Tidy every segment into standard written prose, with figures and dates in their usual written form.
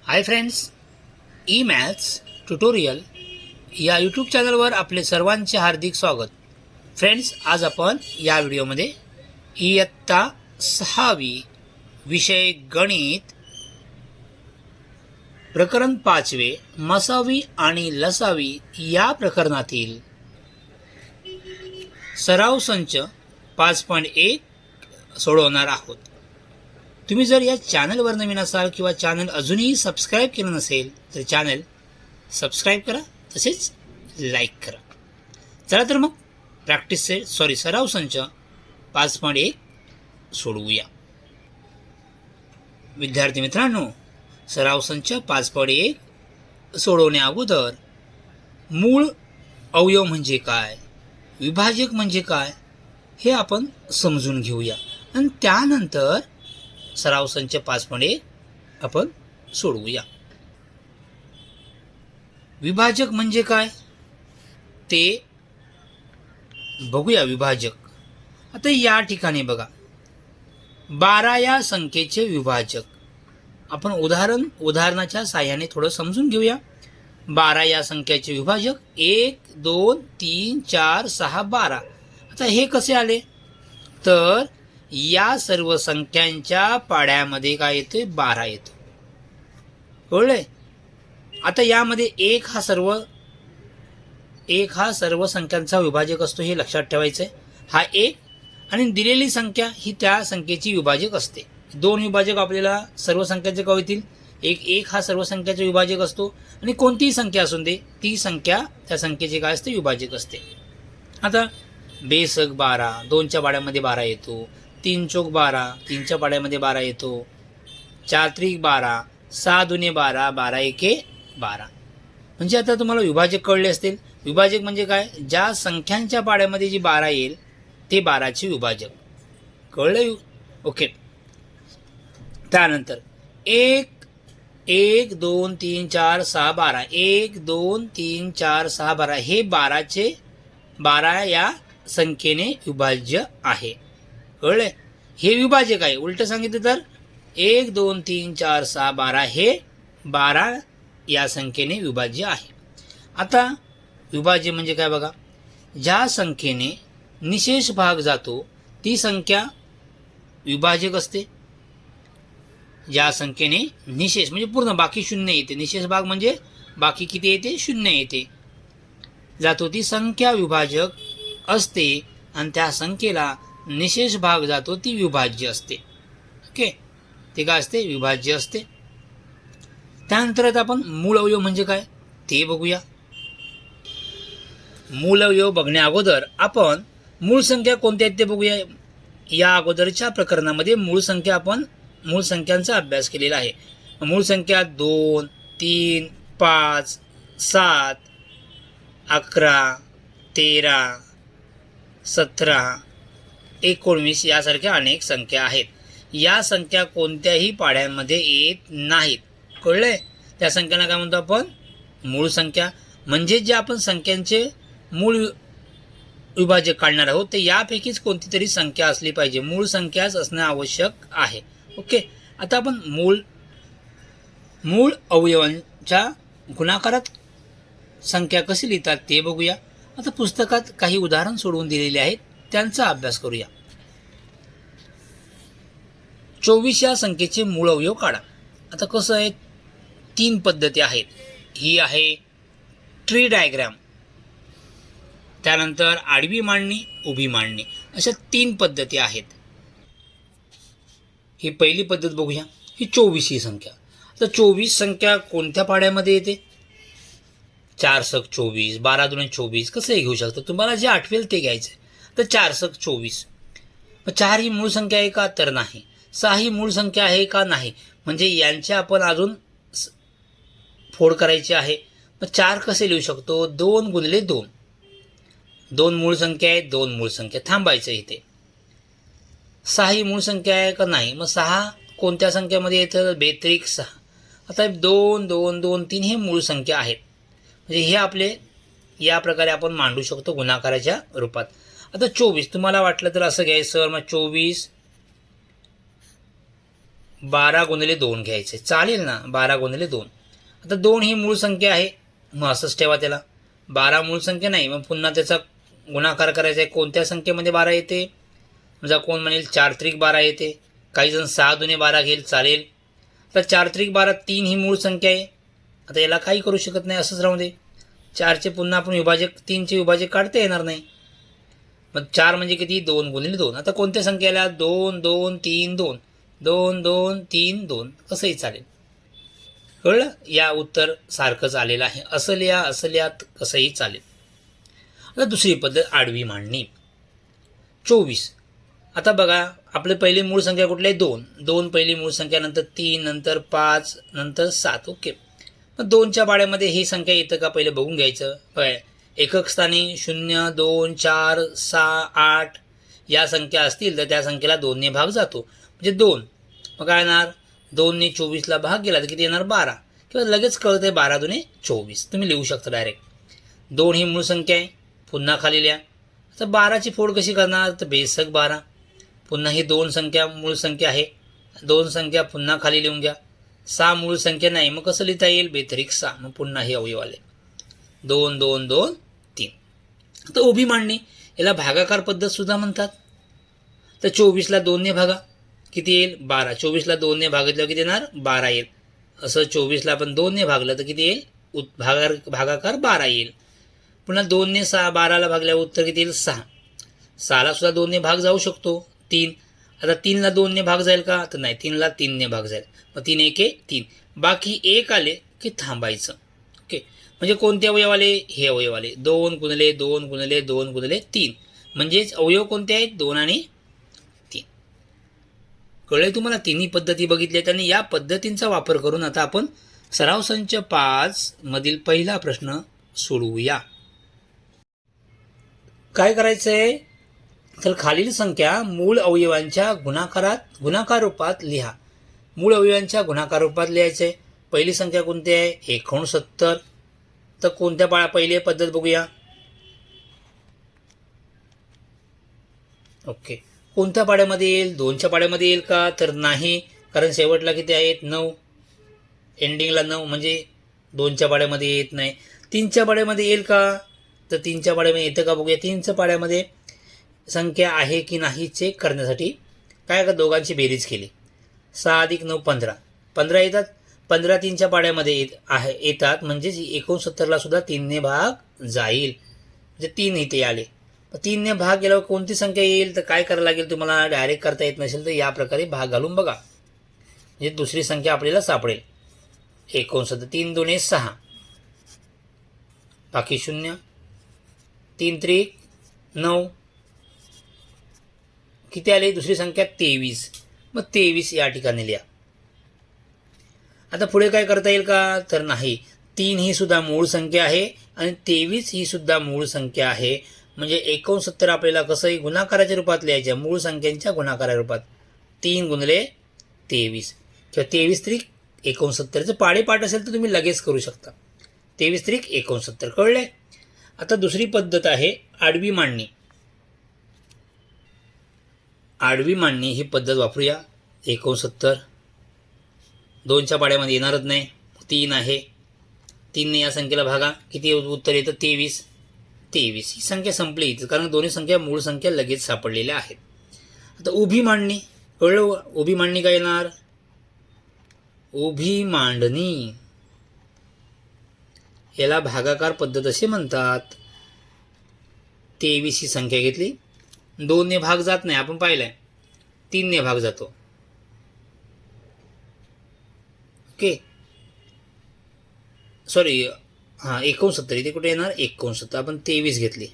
Hi friends, E maths tutorial या YouTube चॅनलवर आपले सर्वांचे हार्दिक स्वागत. फ्रेंड्स, आज आपण या व्हिडिओमध्ये इयत्ता 6वी विषय गणित प्रकरण 5वे मसावी आणि लसावी या प्रकरणातील सराव संच 5.1 सोडवणार आहोत. तुम्ही जर या चॅनलवर नवीन असाल किंवा चॅनल अजूनही सबस्क्राईब केलं नसेल तर चॅनल सबस्क्राईब करा, तसेच लाईक करा. चला तर मग सराव संच 5.1 सोडवूया. विद्यार्थी मित्रांनो, सराव संच 5.1 सोडवण्या अगोदर मूळ अवयव म्हणजे काय, विभाजक म्हणजे काय हे आपण समजून घेऊया आणि त्यानंतर सराव संच 5.1 आपण सोडवूया. विभाजक म्हणजे काय ते बघूया. विभाजक आता या ठिकाणी बघा, 12 या संख्येचे विभाजक आपण उदाहरणाच्या साहाय्याने थोडं समजून घेऊया. 12 या संख्येचे विभाजक 1 2 3 4 6 12. आता हे कसे आले तर या सर्व संख्यांच्या पाड्यामध्ये काय येते, 12 येतो. कळले? आता यामध्ये एक हा सर्व संख्यांचा विभाजक असतो, हे लक्षात ठेवायचं आहे. हा एक आणि दिलेली संख्या ही त्या संख्येची विभाजक असते. दोन विभाजक आपल्याला सर्व संख्यांचे काय होतील, एक हा सर्व संख्याचा विभाजक असतो आणि कोणतीही संख्या असून दे ती संख्या त्या संख्येचे काय असते, विभाजक असते. आता बेसक 12, 2च्या पाड्यामध्ये 12 येतो. 3 चौक 12, 3च्या पाड्यामध्ये 12 येतो. 4 त्रिक 12, 6 दुने 12, 12 एके 12. म्हणजे आता तुम्हाला विभाजक कळले असतील. विभाजक म्हणजे काय, ज्या संख्यांच्या पाड्यामध्ये जी 12 येईल ते 12चे विभाजक. कळले? ओके. त्यानंतर 1 1 2 3 4 6 12, 1 2 3 4 6 12 हे 12 या संख्येने विभाज्य आहे. कळले? हे विभाजक आहे. उलट सांगितलं तर 1 2 3 4 6 12 हे 12 या संख्येने विभाज्य आहे. आता विभाज्य म्हणजे काय बघा, ज्या संख्येने निशेष भाग जातो ती संख्या विभाजक असते. ज्या संख्येने निशेष म्हणजे पूर्ण बाकी शून्य येते, निशेष भाग म्हणजे बाकी किती येते, शून्य येते, जातो ती संख्या विभाजक असते आणि त्या संख्येला निशेष भाग जातो ती विभाज्य असते. ओके, ते काय असते, विभाज्य असते. त्यानंतर आता आपण मूळ अवयव म्हणजे काय ते बघूया. मूळ अवयव बघण्या अगोदर आपण मूळ संख्या कोणत्या आहेत ते बघूया. या अगोदरच्या प्रकरणामध्ये मूळ संख्यांचा अभ्यास केलेला आहे. मूळ संख्या 2 3 5 7 11 13 17 19 यासारख्या अनेक संख्या आहेत. या संख्या कोणत्याही पाड्यांमध्ये येत नाहीत. कळले? त्या संख्यांना काय म्हणतो आपण, मूळ संख्या. म्हणजे जे आपण संख्यांचे मूळ विभाजक काढणार आहोत ते यापैकीच कोणती तरी संख्या असली पाहिजे, मूळ संख्याच असणं आवश्यक आहे. ओके. आता आपण मूळ अवयवांच्या गुणाकारात संख्या कशी लिहितात ते बघूया. आता पुस्तकात काही उदाहरण सोडवून दिलेले आहेत, त्यांचा अभ्यास करूया. 24 या संख्येचे मूळ अवयव काढा. आता कसं आहे, 3 पद्धती आहेत. ही आहे ट्री डायग्राम, त्यानंतर आडवी मांडणी, उभी मांडणी, अशा 3 पद्धती आहेत. ही पहिली पद्धत बघूया. ही 24 ही संख्या. तर 24 संख्या कोणत्या पाड्यामध्ये येते, 4 सक 24, 12 दुणे 24, कसंही घेऊ शकतो, तुम्हाला जे आठवेल ते घ्यायचं. तर 4 सक 24. 4 ही मूळ संख्या आहे का, तर नाही. 6 ही मूळ संख्या आहे का, नाही. म्हणजे यांच्या आपण अजून फोड करायची आहे. मग 4 कसे लिहू शकतो, 2 गुणिले 2. 2 मूळ संख्या आहे, 2 मूळ संख्या, थांबायचं इथे. 6 ही मूळ संख्या आहे का, नाही. मग 6 कोणत्या संख्येमध्ये येतं, बेत्रिक 6. आता 2 2 2 3 हे मूळ संख्या आहेत. म्हणजे हे आपले या प्रकारे आपण मांडू शकतो गुणाकाराच्या रूपात. आता 24 तुम्हाला वाटलं तर असं घ्यायचं, मग 24 12 गुणिले 2 घ्यायचे, चालेल ना? 12 गुणिले 2. आता 2 ही मूळ संख्या आहे, मग असंच ठेवा त्याला. 12 मूळ संख्या नाही, मग पुन्हा त्याचा गुणाकार करायचा आहे. कोणत्या संख्येमध्ये 12 येते? समजा कोण म्हणेल 4 त्रिक 12 येते, काही जण 6 दुने 12 घेईल, चालेल. तर 4 त्रिक 12, 3 ही मूळ संख्या आहे. आता याला काही करू शकत नाही, असंच राहू दे. 4चे पुन्हा आपण विभाजक, 3चे विभाजक काढता येणार नाही. मग 4 म्हणजे किती? 2 गुणिले 2. आता कोणत्या संख्येला? 2 2 3 2, 2 2 3 2, कसंही चालेल. कळलं? या उत्तर सारखंच आलेलं आहे. असं लिहा, असं लिहा, कसंही चालेल. आता दुसरी पद्धत, आडवी मांडणी. 24. आता बघा, आपले पहिली मूळ संख्या कुठली आहे? 2. 2 पहिली मूळ संख्या, नंतर 3, नंतर 5, नंतर 7. ओके. मग 2च्या पाड्यामध्ये ही संख्या येतं का पहिले बघून घ्यायचं. बघा, एकक स्थानी 0 2 4 6 8 या संख्या असतील तर त्या संख्येला 2 ने भाग जातो, म्हणजे 2. मग काय येणार? 2 ने 24ला भाग गेला तर किती येणार? 12. किंवा लगेच कळतं आहे 12 दुने 24, तुम्ही लिहू शकता डायरेक्ट. 2 ही मूळ संख्या आहे, पुन्हा खाली लिहा. आता 12ची फोड कशी करणार? तर बेसक 12. पुन्हा ही 2 संख्या मूळ संख्या आहे, 2 संख्या पुन्हा खाली लिहून घ्या. 6 मूळ संख्या नाही, मग कसं लिहिता येईल? बेतरिक 6. मग पुन्हा हे अवयव आले, 2 2 2 3. आता उभी मांडणी, याला भागाकार पद्धत सुद्धा म्हणतात. तर 24ला 2 ने भागा, किती येईल? 12. 24ला 2 ने भागितल्यावर किती येणार? 12 येईल. असं 24ला आपण 2 ने भागलं तर किती येईल? भागाकार 12 येईल. पुन्हा 2 ने 12ला भागल्यावर उत्तर किती येईल? 6. 6ला सुद्धा 2 ने भाग जाऊ शकतो, 3. आता 3ला 2 ने भाग जाईल का? तर नाही, 3ला 3 ने भाग जाईल. मग 3 1 3, बाकी 1 आले की थांबायचं. ओके. म्हणजे कोणते अवयव आले? हे अवयव आले, 2 गुणिले 2 गुणिले 2 गुणिले 3. म्हणजेच अवयव कोणते आहेत? 2 आणि 3. कळले तुम्हाला? तिन्ही पद्धती बघितल्यात आणि या पद्धतींचा वापर करून आता आपण सराव संच 5 मधील पहिला प्रश्न सोडवूया. काय करायचं आहे? तर खालील संख्या मूळ अवयवांच्या गुणाकार रूपात लिहा. मूळ अवयवांच्या गुणाकार रूपात लिहायचे. पहिली संख्या कोणती आहे? 69. तर कोणत्या पहिली पद्धत बघूया. ओके. कोणत्या पाड्यामध्ये येईल? 2च्या पाड्यामध्ये येईल का? तर नाही, कारण शेवटला किती आहेत? 9, एंडिंगला 9, म्हणजे 2च्या पाड्यामध्ये येत नाही. 3च्या पाड्यामध्ये येईल का? तर 3च्या पाड्यामध्ये येतं का बघूया. 3च्या पाड्यामध्ये संख्या आहे की नाही चेक करण्यासाठी काय का दोघांची बेरीज केली. 6 अधिक 9 15, 15 येतात. 15 3च्या पाड्यामध्ये येतात, म्हणजेच 69ला सुद्धा 3 ने भाग जाईल, म्हणजे 3 इथे आले. 3 ने भाग गेल्यावर कोणती संख्या येईल? तर काय करायला लागेल तुम्हाला? डायरेक्ट करता येत नसेल तर या प्रकारे भाग घालून बघा, म्हणजे दुसरी संख्या आपल्याला सापडेल. 69, 3 दुने 6, बाकी 0, 3 त्रिक 9, किती आले? दुसरी संख्या 23. मग 23 या ठिकाणी लिहा. आता पुढे काय करता येईल का? तर नाही. 3 ही सुद्धा मूळ संख्या आहे आणि 23 ही सुद्धा मूळ संख्या आहे, म्हणजे 69 आपल्याला कसंही गुणाकाराच्या रूपात लिहायच्या, मूळ संख्यांच्या गुणाकारा रूपात. 3 गुणिले 23 किंवा 23 त्रिक 69. पाडेपाठ असेल तर तुम्ही लगेच करू शकता. 23 त्रिक 69. कळले? आता दुसरी पद्धत आहे आडवी मांडणी. आडवी मांडणी ही पद्धत वापरूया. 69 2च्या पाड्यामध्ये येणारच नाही, 3 आहे. 3 ने या संख्येला भागा, किती उत्तर येतं? 23. 23 ही संख्या संपली इथं, कारण दोन्ही संख्या मूळ संख्या लगेच सापडलेल्या आहेत. आता उभी मांडणी. कळलं? उभी मांडणी काय येणार? उभी मांडणी याला भागाकार पद्धत असे म्हणतात. 23 ही संख्या घेतली, 2 ने भाग जात नाही, आपण पाहिलंय. 3 ने भाग जातो. ओके, सॉरी, 69 इथे कुठे येणार? 69. आपण 23 घेतली.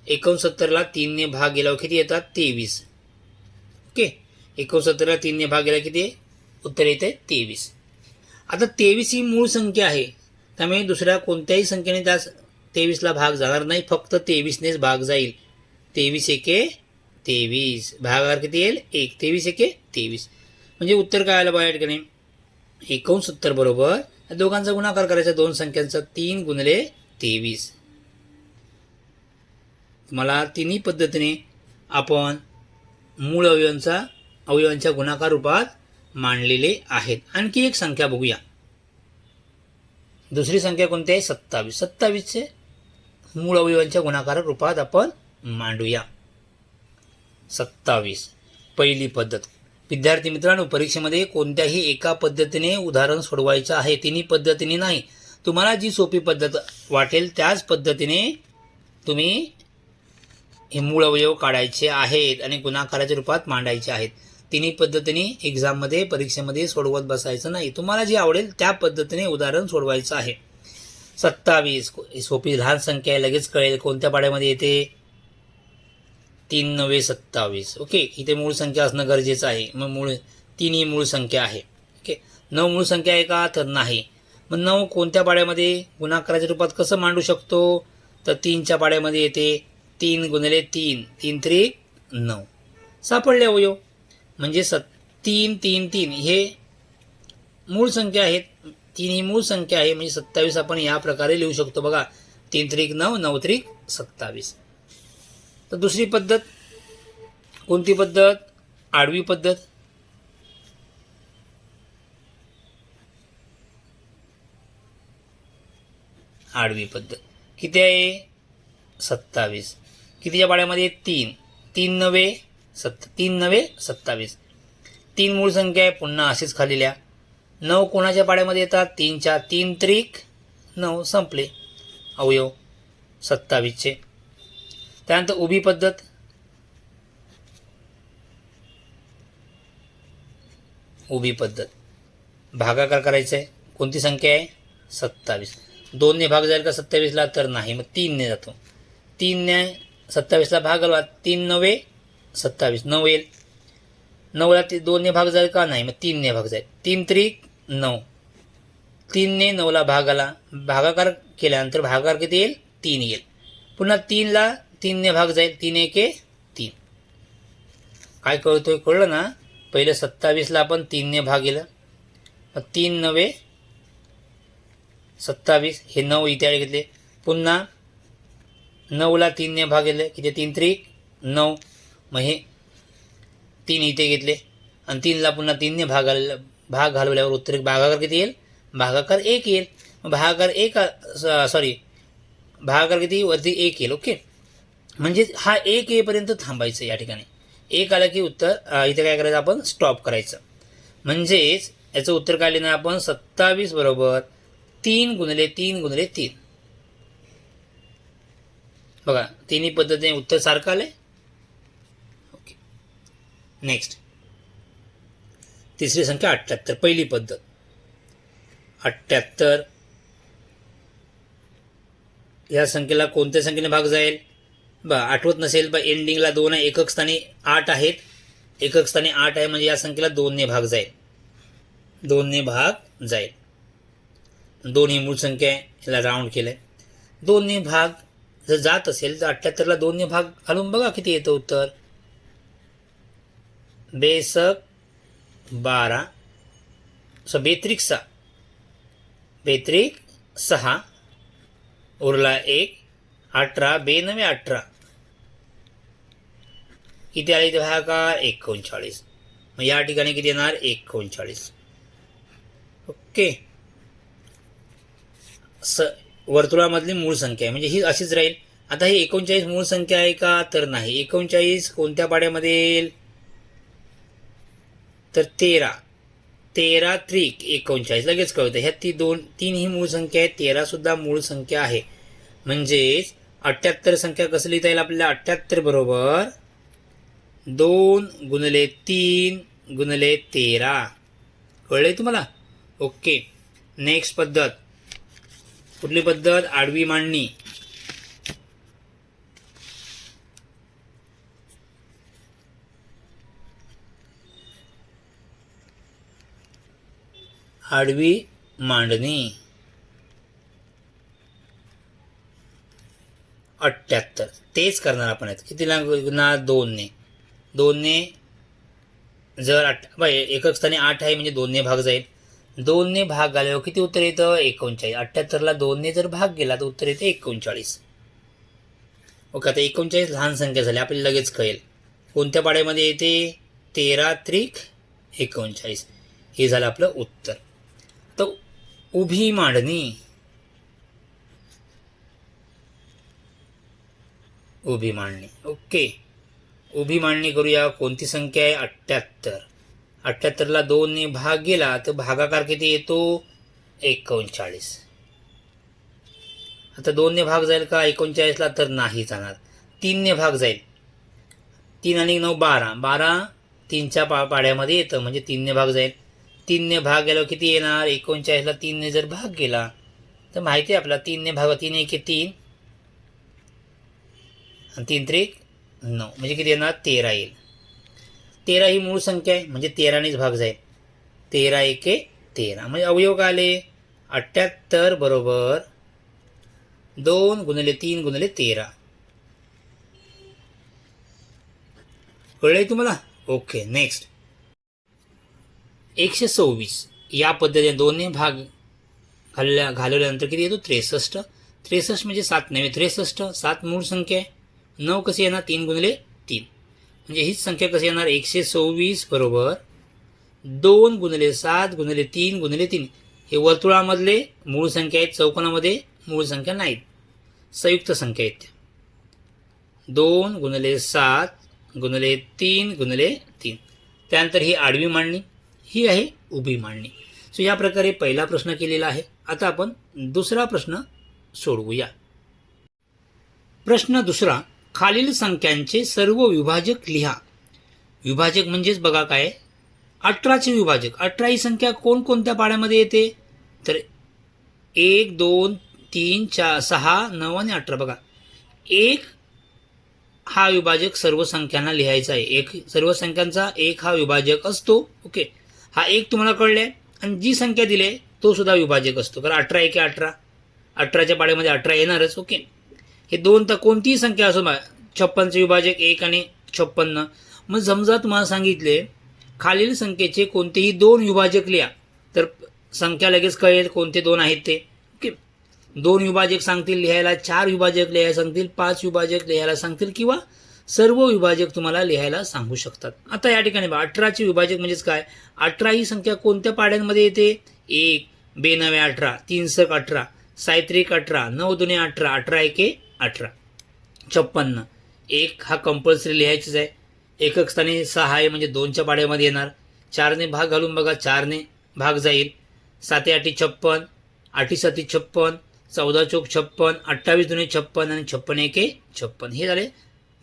69ला 3 ने भाग गेल्यावर किती येतात? 23. ओके. 69ला 3 ने भाग गेला किती? उत्तर येते 23. आता 23 ही मूळ संख्या आहे, त्यामुळे दुसऱ्या कोणत्याही संख्येने त्या 23ला भाग जाणार नाही, फक्त 23 नेच भाग जाईल. 23 एके 23, भागाकार किती येईल? 1. 23 एके 23, म्हणजे उत्तर काय आलं बघा या ठिकाणी? 69 बरोबर दोघांचा गुणाकार करायचा, दोन संख्यांचा, 3 गुणिले 23. तुम्हाला तिन्ही पद्धतीने आपण मूळ अवयवांचा अवयवांच्या गुणाकार रूपात मांडलेले आहेत. आणखी एक संख्या बघूया. दुसरी संख्या कोणती आहे? 27. 27चे मूळ अवयवांच्या गुणाकार रूपात आपण मांडूया. 27 पहिली पद्धत. विद्यार्थी मित्रांनो, परीक्षेमध्ये कोणत्याही एका पद्धतीने उदाहरण सोडवायचं आहे, तिन्ही पद्धतीने नाही. तुम्हाला जी सोपी पद्धत वाटेल त्याच पद्धतीने तुम्ही हे मूळ अवयव काढायचे आहेत आणि गुणाकाराच्या रूपात मांडायचे आहेत. तिन्ही पद्धतीने एक्झाममध्ये परीक्षेमध्ये सोडवत बसायचं नाही. तुम्हाला जी आवडेल त्या पद्धतीने उदाहरण सोडवायचं आहे. 27 सोपी लहान संख्या आहे, लगेच कळेल कोणत्या पाड्यामध्ये येते. 3 9 27. ओके, इथे मूळ संख्या असणं गरजेचं आहे. मग 3 ही मूळ संख्या आहे. ओके, 9 मूळ संख्या आहे का? तर नाही. मग 9 कोणत्या पाड्यामध्ये गुणाकाराच्या रूपात कसं मांडू शकतो? तर 3च्या पाड्यामध्ये येते. 3 गुणिले 3 3 त्रिक 9 सापडले अवयव. म्हणजे 3 3 3 हे मूळ संख्या आहेत. 3 ही मूळ संख्या आहे, म्हणजे 27 आपण या प्रकारे लिहू शकतो. बघा, 3 त्रिक 9 9 त्रिक 27. तर दुसरी पद्धत कोणती पद्धत? आडवी पद्धत. आडवी पद्धत किती आहे? 27. कितीच्या पाड्यामध्ये? 3 3 9 27. 3 मूळ संख्या आहे, पुन्हा अशीच खालील्या. 9 कोणाच्या पाड्यामध्ये येतात? 3च्या. 3 त्रिक 9 संपले अवयव 27चे. त्यानंतर उभी पद्धत. उभी पद्धत भागाकार करायचा आहे. कोणती संख्या आहे? 27. 2 ने भाग जाईल का 27ला? तर नाही. मग 3 ने जातो. 3 ने 27ला भाग घालवा. 3 9 27 9 येईल. 9ला 2 ने भाग जाईल का? नाही. मग 3 ने भाग जाईल. 3 त्रिक 9. 3 ने 9ला भाग आला. भागाकार केल्यानंतर भागाकार किती येईल? 3 येईल. पुन्हा 3ला 3 ने भाग जाईल. 3 1 3. काय कळतोय? कळलं ना? पहिले 27ला आपण 3 ने भाग गेलं. मग 3 9 27. हे 9 इथे घेतले. पुन्हा 9ला 3 ने भाग गेले. किती? 3 त्रिक 9. मग हे 3 इथे घेतले आणि 3ला पुन्हा 3 ने भाग घालवल्यावर उत्तर भागाकार किती येईल? भागाकार 1 येईल. भागाकार 1 भागाकार किती? वरती 1 येईल. ओके, म्हणजे हा 1 येईपर्यंत थांबायचं. या ठिकाणी 1 आलं की उत्तर इथे काय करायचं? आपण स्टॉप करायचं. म्हणजेच याचं उत्तर काय लिहिणार आपण? 27 बरोबर 3 गुणिले 3 गुणिले 3. बघा, तिन्ही पद्धतीने उत्तर सारखं आलंय. ओके, नेक्स्ट तिसरी संख्या 78. पहिली पद्धत 78. या संख्येला कोणत्या संख्येने भाग जाईल? आठवत नसेल, एंडिंगला 2 आहे, एकक स्थानी 8 आहेत. एकक स्थानी 8 आहे म्हणजे या संख्येला 2 ने भाग जाईल. 2 ने भाग जाईल. 2 ही मूळ संख्या आहे, याला राऊंड केलंय. 2 ने भाग जर जात असेल तर 78ला 2 ने भाग घालून बघा किती येतं उत्तर. बेसक 12 बेत्रिक 6 बेत्रिक 6 उरला 1 18 2 9 18. किती आले इथे भागाकार? 39. मग या ठिकाणी किती येणार? 39. ओके, वर्तुळामधली मूळ संख्या आहे म्हणजे ही अशीच राहील. आता ही 39 मूळ संख्या आहे का? तर नाही. 39 कोणत्या पाड्यामध्ये येईल? तर 13 त्रिक 39. लगेच कळतं. ह्या 3 ही मूळ संख्या आहे. 13 सुद्धा मूळ संख्या आहे. म्हणजेच 78 संख्या कसं लिहिता येईल आपल्याला? 78 बरोबर 2 गुणिले 3 गुणिले 13. कळलंय तुम्हाला? ओके, नेक्स्ट पद्धत. कुठली पद्धत? आडवी मांडणी. आडवी मांडणी 78. तेच करणार आपण. किती लागणार? 2 ने. 2 ने जर एकक स्थानी 8 आहे म्हणजे 2 ने भाग जाईल. 2 ने भाग घालल्यावर किती उत्तर येतं? 39. 78ला 2 ने जर भाग गेला तर उत्तर येते 39. ओके, आता 39 लहान संख्या झाली. आपल्याला लगेच कळेल कोणत्या पाड्यामध्ये येते. 13 त्रिक 39. हे झालं आपलं उत्तर. तर उभी मांडणी. उभी मांडणी. ओके, उभी मांडणी करूया. कोणती संख्या आहे? 78. 78ला 2 ने भाग गेला तर भागाकार किती येतो? 39. आता 2 ने भाग जाईल का 39ला? तर नाही जाणार. 3 ने भाग जाईल. 3 आणि 9 12. 12 3च्या पाड्यामध्ये येतं म्हणजे 3 ने भाग जाईल. 3 ने भाग गेल्यावर किती येणार? 39ला 3 ने जर भाग गेला तर माहिती आहे आपला 3 ने भाग 3 1 3 आणि 3 त्रिक 9 म्हणजे किती येणार? 13 येईल. 13 ही मूळ संख्या आहे म्हणजे 13नेच भाग जाईल. 13 1 13 म्हणजे अवयव काय आले? 78 बरोबर 2 गुणिले 3 गुणिले 13. कळलंय तुम्हाला? Okay, next. 126 या पद्धतीने 2 ने भाग घालवल्यानंतर किती येतो? 63. 63 म्हणजे 7 नव्हे 63. 7 मूळ संख्या आहे. 9 कशी येणार? 3 गुणिले 3 म्हणजे हीच संख्या कशी येणार? 126 बरोबर 2 गुणिले 7 गुणिले 3 गुणिले 3. हे वर्तुळामधले मूळ संख्या आहेत, चौकोनामध्ये मूळ संख्या नाहीत, संयुक्त संख्या आहेत. 2 गुणिले 7 गुणिले 3 गुणिले 3. त्यानंतर ही आडवी मांडणी, ही आहे उभी मांडणी. सो या प्रकारे पहिला प्रश्न केलेला आहे. आता आपण दुसरा प्रश्न सोडवूया. प्रश्न दुसरा. खालील संख्यांचे सर्व विभाजक लिहा. विभाजक म्हणजेच बघा काय? 18चे विभाजक. 18 ही संख्या कोणकोणत्या पाड्यामध्ये येते? तर 1 2 3 4 6 9 आणि 18. बघा, 1 हा विभाजक सर्व संख्यांना लिहायचा आहे. एक सर्व संख्यांचा 1 हा विभाजक असतो. ओके, हा 1 तुम्हाला कळले. आणि जी संख्या दिली तो सुद्धा विभाजक असतो. कारण 18 1 18. 18च्या पाड्यामध्ये 18 येणारच. ओके, हे 2 तर कोणतीही संख्या असो. 56चे विभाजक 1 आणि 56. मग समजा तुम्हाला सांगितले खालील संख्येचे कोणतेही 2 विभाजक लिहा, तर संख्या लगेच कळेल कोणते 2 आहेत ते. ओके, 2 विभाजक सांगतील लिहायला, 4 विभाजक लिहायला सांगतील, 5 विभाजक लिहायला सांगतील किंवा सर्व विभाजक तुम्हाला लिहायला सांगू शकतात. आता या ठिकाणी 18चे विभाजक म्हणजेच काय? 18 ही संख्या कोणत्या पाड्यांमध्ये येते? 1 2 9 18 3 6 18 7 3 18 9 2 18 18 1 18. 56 1 हा कंपल्सरी लिहायचीच आहे. एकक स्थानी 6 आहे म्हणजे 2च्या पाड्यामध्ये येणार. 4 ने भाग घालून बघा, 4 ने भाग जाईल. 7 8 56 8 7 56 14 चौक 56 28 2 56 आणि 56 1 56. हे झाले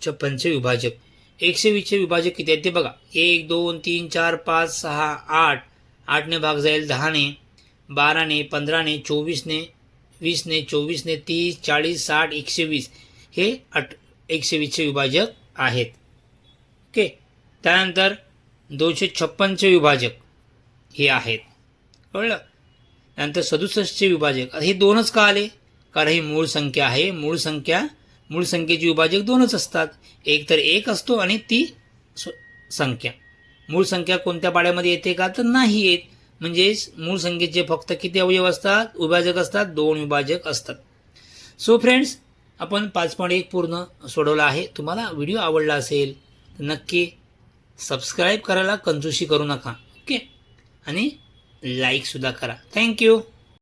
56चे विभाजक. 120चे विभाजक किती आहेत ते बघा. 1 2 3 4 5 6 8. 8 ने भाग जाईल 10 ने, 12 ने, 15 ने, 24 ने, 20 ने, 24 ने, 30 40 60 120. हे 120चे विभाजक आहेत. ओके, त्यानंतर 256चे विभाजक हे आहेत. कळलं? त्यानंतर 67चे विभाजक. हे 2च का आले? कारण ही मूळ संख्या आहे. मूळ संख्येचे विभाजक 2च असतात. एक तर 1 असतो आणि ती संख्या. मूळ संख्या कोणत्या पाड्यामध्ये येते का? तर नाही येत. म्हणजेच मूळ संख्येचे फक्त किती अवयव असतात? विभाजक असतात, 2 विभाजक असतात. सो फ्रेंड्स, आपण 5.1 पूर्ण सोडवला आहे. तुम्हाला व्हिडिओ आवडला असेल तर नक्की सबस्क्राईब करायला कंजूसी करू नका. ओके, आणि लाईकसुद्धा करा. थँक्यू.